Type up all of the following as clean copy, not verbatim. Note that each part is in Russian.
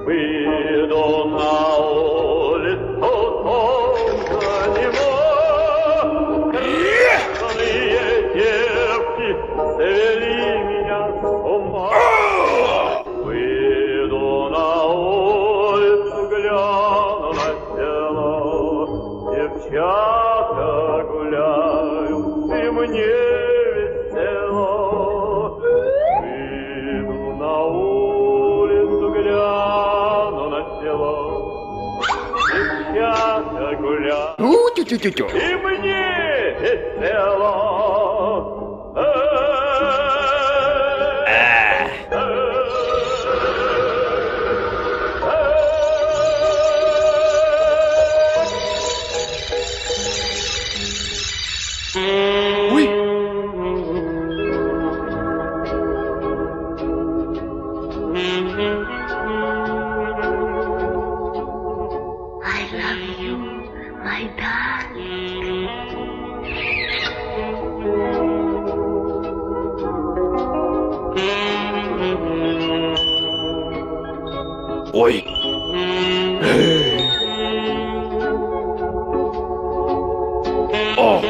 Выйду на улицу, солнца нема. Красные девки довели меня с ума. Выйду на улицу, гляну на село. Девчата гуляют, и мне весело. Выйду на улицу, гляну на село. Девчата гуляют, и мне весело. I love you, my darling. Ой. О.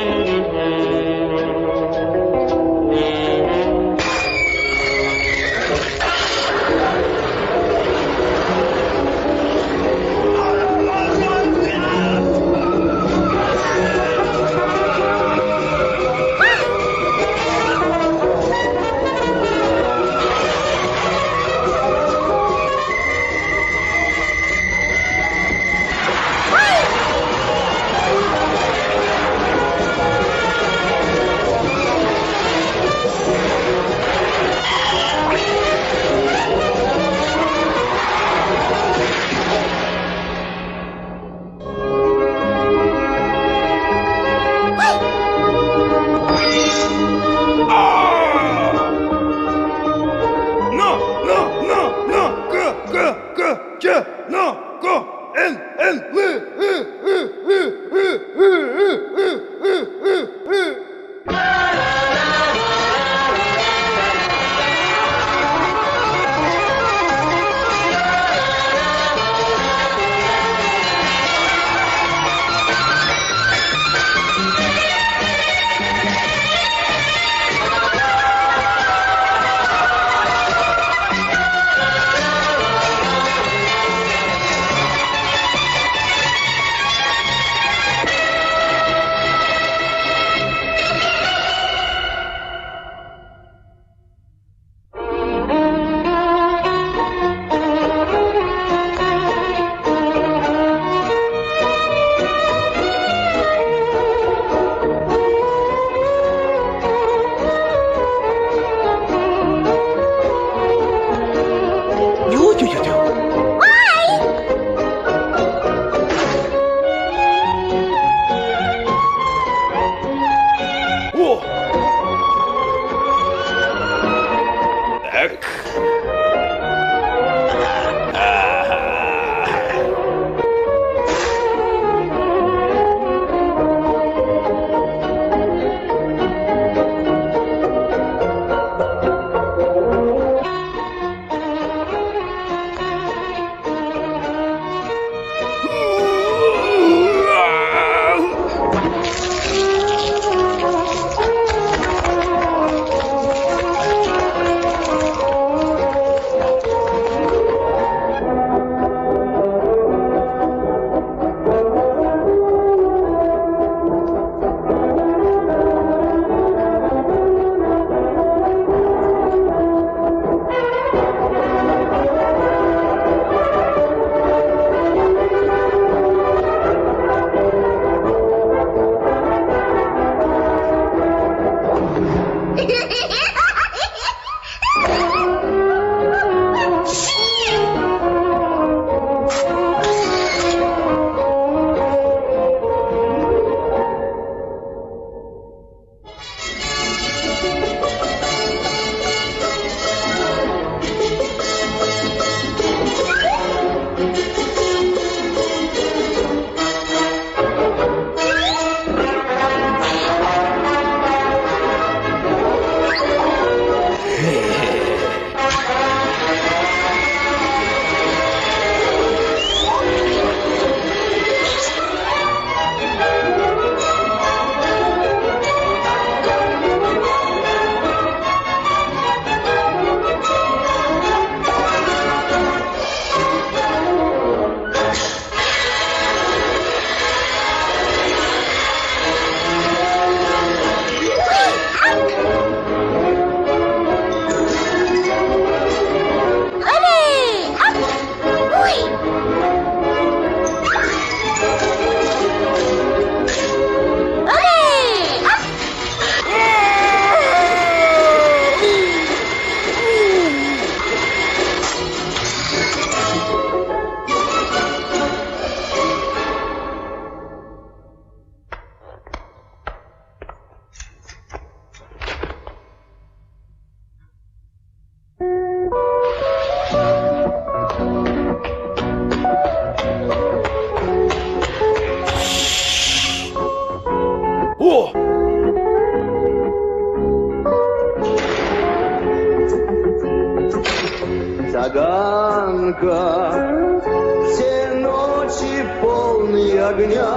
Таганка, все ночи полные огня.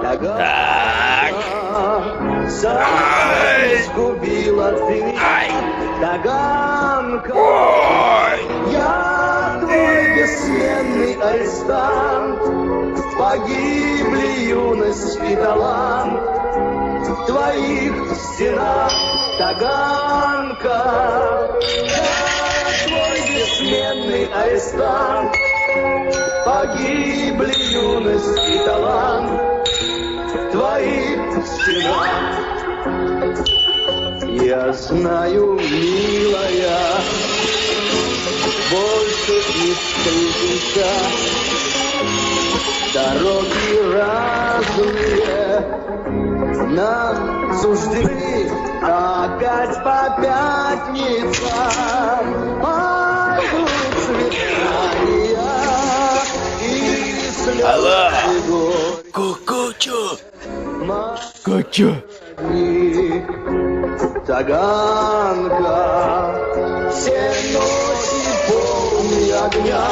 Таганка, сам сгубила ты меня. Таганка, я твой бессменный арестант. Погибли юность и талант в твоих стенах, Таганка. Я твой бессменный арестант. Погибли юность и талант в твоих стенах. Я знаю, милая, больше не встретимся. Дороги разные нам суждены, опять по пятницам пойдут свидания и слезы горькие. Кукучу! Таганка, все ночи полные огня.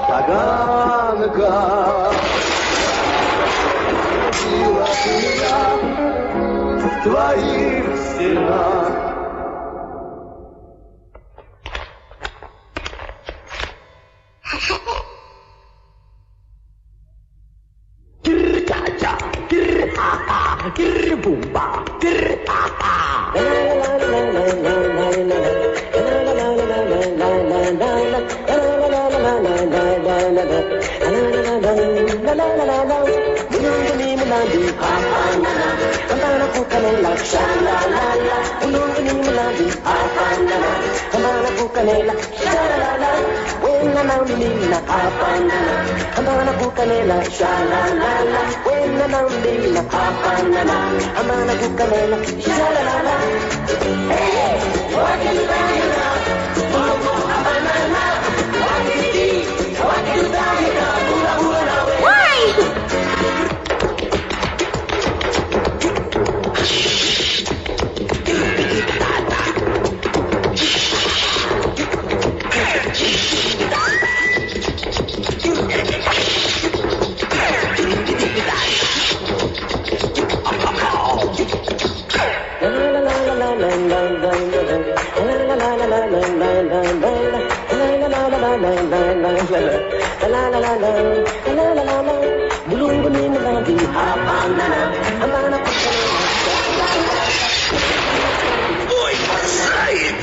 Таганка, убила ты меня в твоих стенах. Ой, мошенник!